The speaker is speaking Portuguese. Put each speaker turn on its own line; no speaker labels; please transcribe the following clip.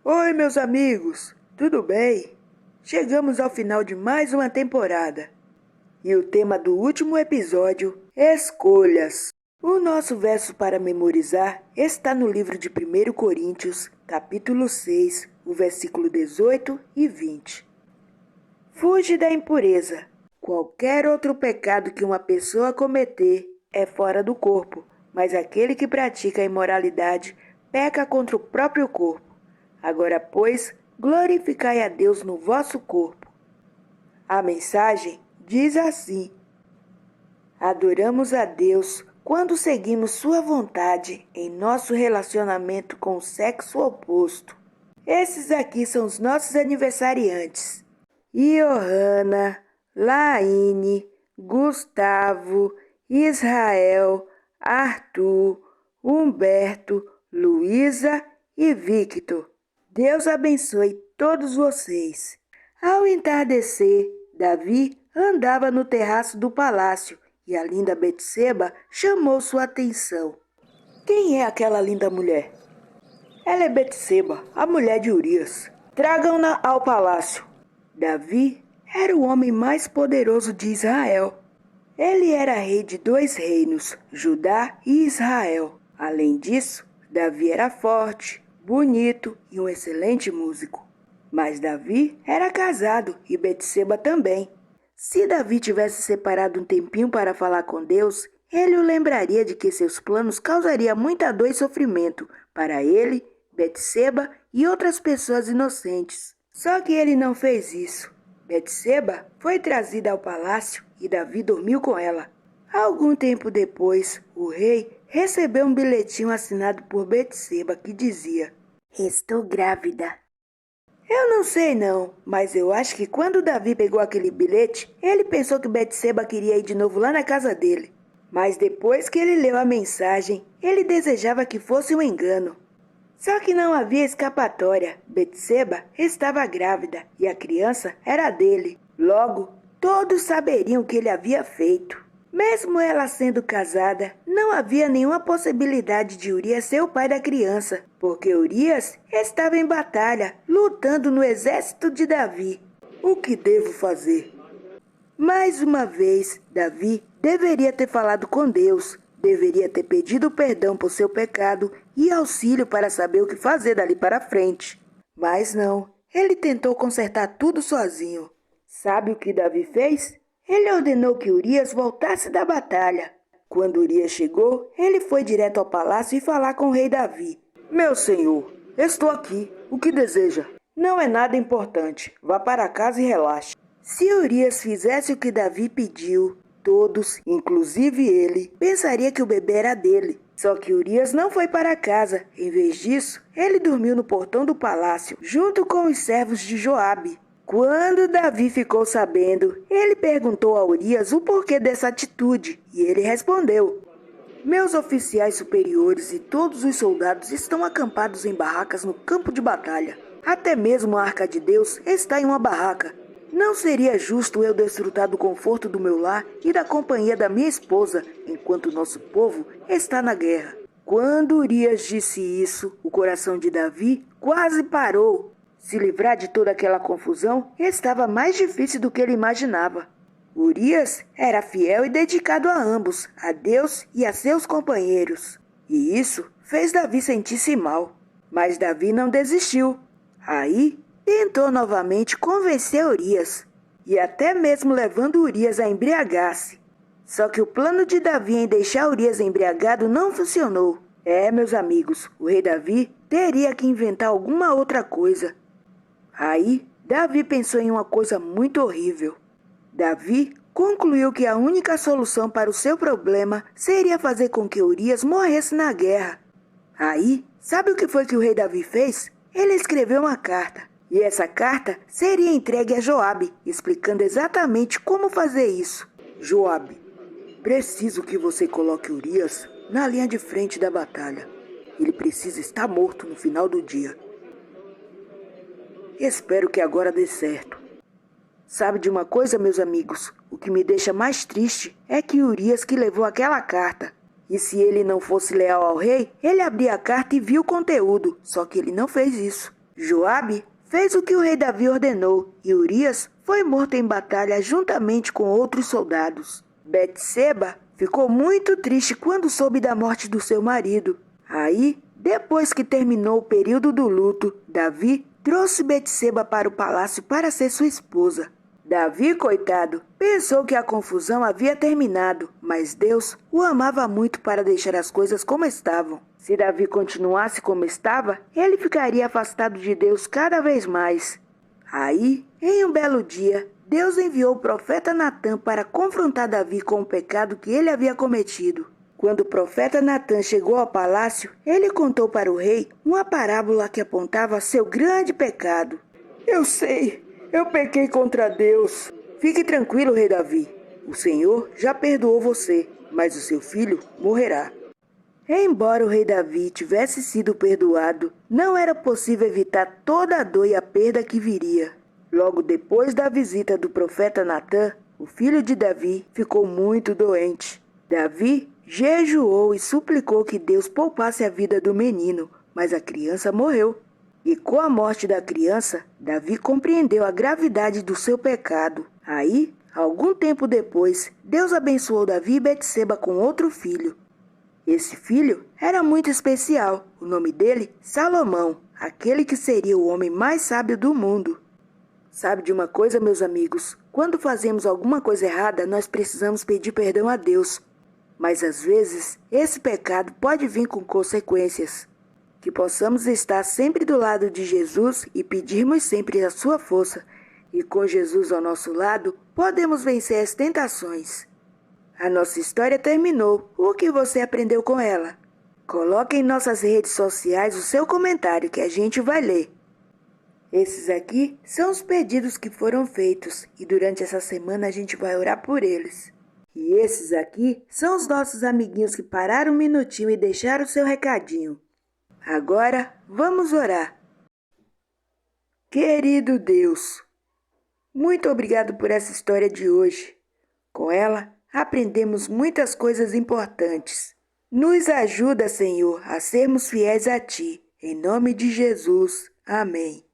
Oi, meus amigos, tudo bem? Chegamos ao final de mais uma temporada. E o tema do último episódio, escolhas. O nosso verso para memorizar está no livro de 1 Coríntios, capítulo 6, o versículo 18 e 20. Fuge da impureza. Qualquer outro pecado que uma pessoa cometer é fora do corpo, mas aquele que pratica a imoralidade peca contra o próprio corpo. Agora, pois, glorificai a Deus no vosso corpo. A mensagem diz assim: adoramos a Deus quando seguimos sua vontade em nosso relacionamento com o sexo oposto. Esses aqui são os nossos aniversariantes: Johanna, Laine, Gustavo, Israel, Arthur, Humberto, Luísa e Victor. Deus abençoe todos vocês. Ao entardecer, Davi andava no terraço do palácio e a linda Betseba chamou sua atenção. Quem é aquela linda mulher? Ela é Betseba, a mulher de Urias. Tragam-na ao palácio. Davi era o homem mais poderoso de Israel. Ele era rei de 2 reinos, Judá e Israel. Além disso, Davi era forte, bonito e um excelente músico. Mas Davi era casado e Betseba também. Se Davi tivesse separado um tempinho para falar com Deus, ele o lembraria de que seus planos causariam muita dor e sofrimento para ele, Betseba e outras pessoas inocentes. Só que ele não fez isso. Betseba foi trazida ao palácio e Davi dormiu com ela. Algum tempo depois, o rei recebeu um bilhetinho assinado por Betseba que dizia: estou grávida. Eu não sei não, mas eu acho que quando Davi pegou aquele bilhete, ele pensou que Betseba queria ir de novo lá na casa dele. Mas depois que ele leu a mensagem, ele desejava que fosse um engano. Só que não havia escapatória. Betseba estava grávida e a criança era dele. Logo, todos saberiam o que ele havia feito. Mesmo ela sendo casada, não havia nenhuma possibilidade de Urias ser o pai da criança, porque Urias estava em batalha, lutando no exército de Davi. O que devo fazer? Mais uma vez, Davi deveria ter falado com Deus, deveria ter pedido perdão por seu pecado e auxílio para saber o que fazer dali para frente. Mas não, ele tentou consertar tudo sozinho. Sabe o que Davi fez? Ele ordenou que Urias voltasse da batalha. Quando Urias chegou, ele foi direto ao palácio e falar com o rei Davi. Meu senhor, estou aqui. O que deseja? Não é nada importante. Vá para casa e relaxe. Se Urias fizesse o que Davi pediu, todos, inclusive ele, pensaria que o bebê era dele. Só que Urias não foi para casa. Em vez disso, ele dormiu no portão do palácio, junto com os servos de Joabe. Quando Davi ficou sabendo, ele perguntou a Urias o porquê dessa atitude, e ele respondeu: meus oficiais superiores e todos os soldados estão acampados em barracas no campo de batalha. Até mesmo a Arca de Deus está em uma barraca. Não seria justo eu desfrutar do conforto do meu lar e da companhia da minha esposa, enquanto nosso povo está na guerra. Quando Urias disse isso, o coração de Davi quase parou. Se livrar de toda aquela confusão estava mais difícil do que ele imaginava. Urias era fiel e dedicado a ambos, a Deus e a seus companheiros. E isso fez Davi sentir-se mal. Mas Davi não desistiu. Aí, tentou novamente convencer Urias, e até mesmo levando Urias a embriagar-se. Só que o plano de Davi em deixar Urias embriagado não funcionou. Meus amigos, o rei Davi teria que inventar alguma outra coisa. Aí, Davi pensou em uma coisa muito horrível. Davi concluiu que a única solução para o seu problema seria fazer com que Urias morresse na guerra. Aí, sabe o que foi que o rei Davi fez? Ele escreveu uma carta. E essa carta seria entregue a Joabe, explicando exatamente como fazer isso. Joabe, preciso que você coloque Urias na linha de frente da batalha. Ele precisa estar morto no final do dia. Espero que agora dê certo. Sabe de uma coisa, meus amigos? O que me deixa mais triste é que Urias que levou aquela carta. E se ele não fosse leal ao rei, ele abria a carta e via o conteúdo. Só que ele não fez isso. Joabe fez o que o rei Davi ordenou e Urias foi morto em batalha juntamente com outros soldados. Betseba ficou muito triste quando soube da morte do seu marido. Aí, depois que terminou o período do luto, Davi trouxe Betseba para o palácio para ser sua esposa. Davi, coitado, pensou que a confusão havia terminado, mas Deus o amava muito para deixar as coisas como estavam. Se Davi continuasse como estava, ele ficaria afastado de Deus cada vez mais. Aí, em um belo dia, Deus enviou o profeta Natã para confrontar Davi com o pecado que ele havia cometido. Quando o profeta Natã chegou ao palácio, ele contou para o rei uma parábola que apontava seu grande pecado. Eu sei, eu pequei contra Deus. Fique tranquilo, rei Davi. O Senhor já perdoou você, mas o seu filho morrerá. Embora o rei Davi tivesse sido perdoado, não era possível evitar toda a dor e a perda que viria. Logo depois da visita do profeta Natã, o filho de Davi ficou muito doente. Davi jejuou e suplicou que Deus poupasse a vida do menino, mas a criança morreu. E com a morte da criança, Davi compreendeu a gravidade do seu pecado. Aí, algum tempo depois, Deus abençoou Davi e Betseba com outro filho. Esse filho era muito especial, o nome dele, Salomão, aquele que seria o homem mais sábio do mundo. Sabe de uma coisa, meus amigos? Quando fazemos alguma coisa errada, nós precisamos pedir perdão a Deus. Mas às vezes, esse pecado pode vir com consequências. Que possamos estar sempre do lado de Jesus e pedirmos sempre a sua força. E com Jesus ao nosso lado, podemos vencer as tentações. A nossa história terminou. O que você aprendeu com ela? Coloque em nossas redes sociais o seu comentário que a gente vai ler. Esses aqui são os pedidos que foram feitos e durante essa semana a gente vai orar por eles. E esses aqui são os nossos amiguinhos que pararam um minutinho e deixaram o seu recadinho. Agora vamos orar. Querido Deus, muito obrigado por essa história de hoje. Com ela, aprendemos muitas coisas importantes. Nos ajuda, Senhor, a sermos fiéis a Ti. Em nome de Jesus. Amém.